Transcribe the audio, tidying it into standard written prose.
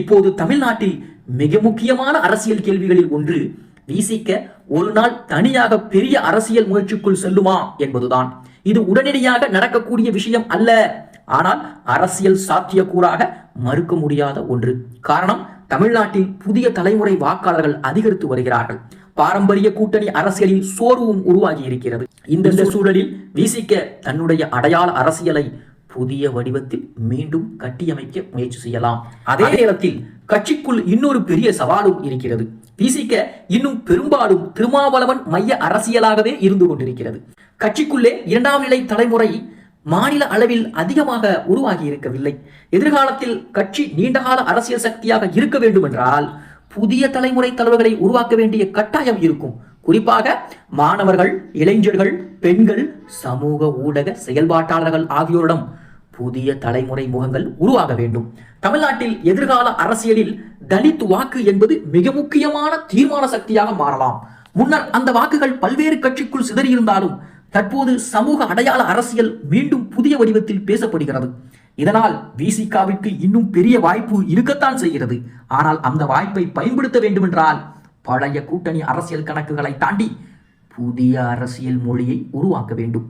இப்போது தமிழ்நாட்டில் மிக முக்கியமான அரசியல் கேள்விகளில் ஒன்று விசிக ஒரு நாள் தனியாக பெரிய அரசியல் முயற்சிக்குள் செல்லுமா என்பதுதான். இது உடனடியாக நடக்கக்கூடிய விஷயம் அல்ல, ஆனால் அரசியல் சாத்தியக்கூறாக மறுக்க முடியாத ஒன்று. காரணம், தமிழ்நாட்டில் புதிய தலைமுறை வாக்காளர்கள் அதிகரித்து வருகிறார்கள். பாரம்பரிய கூட்டணி அரசியலில் சோர்வும் உருவாகி இருக்கிறது. இந்த சூழலில் விசிக தன்னுடைய அடையாள அரசியலை புதிய வடிவத்தில் மீண்டும் கட்டியமைக்க முயற்சி செய்யலாம். அதே நேரத்தில் கட்சிக்குள் இன்னொரு பெரிய சவாலும் இருக்கிறது. விசிக இன்னும் பெரும்பாலும் திருமாவளவன் மைய அரசியலாகவே இருந்து கொண்டிருக்கிறது. கட்சிக்குள்ளே இரண்டாம் நிலை தலைமுறை மாநில அளவில் அதிகமாக உருவாகி இருக்கவில்லை. எதிர்காலத்தில் கட்சி நீண்டகால அரசியல் சக்தியாக இருக்க வேண்டும் என்றால் புதிய தலைமுறை தலைவர்களை உருவாக்க வேண்டிய கட்டாயம் இருக்கும். குறிப்பாக மாணவர்கள், இளைஞர்கள், பெண்கள், சமூக ஊடக செயல்பாட்டாளர்கள் ஆகியோரிடம் புதிய தலைமுறை முகங்கள் உருவாக வேண்டும். தமிழ்நாட்டில் எதிர்கால அரசியலில் தலித் வாக்கு என்பது மிக முக்கியமான தீர்மான சக்தியாக மாறலாம். முன்னர் அந்த வாக்குகள் பல்வேறு கட்சிக்குள் சிதறியிருந்தாலும் தற்போது சமூக அடையாள அரசியல் மீண்டும் புதிய வடிவத்தில் பேசப்படுகிறது. இதனால் விசிகாவிற்கு இன்னும் பெரிய வாய்ப்பு இருக்கத்தான் செய்கிறது. ஆனால் அந்த வாய்ப்பை பயன்படுத்த வேண்டுமென்றால் பழைய கூட்டணி அரசியல் கணக்குகளை தாண்டி புதிய அரசியல் மொழியை உருவாக்க வேண்டும்.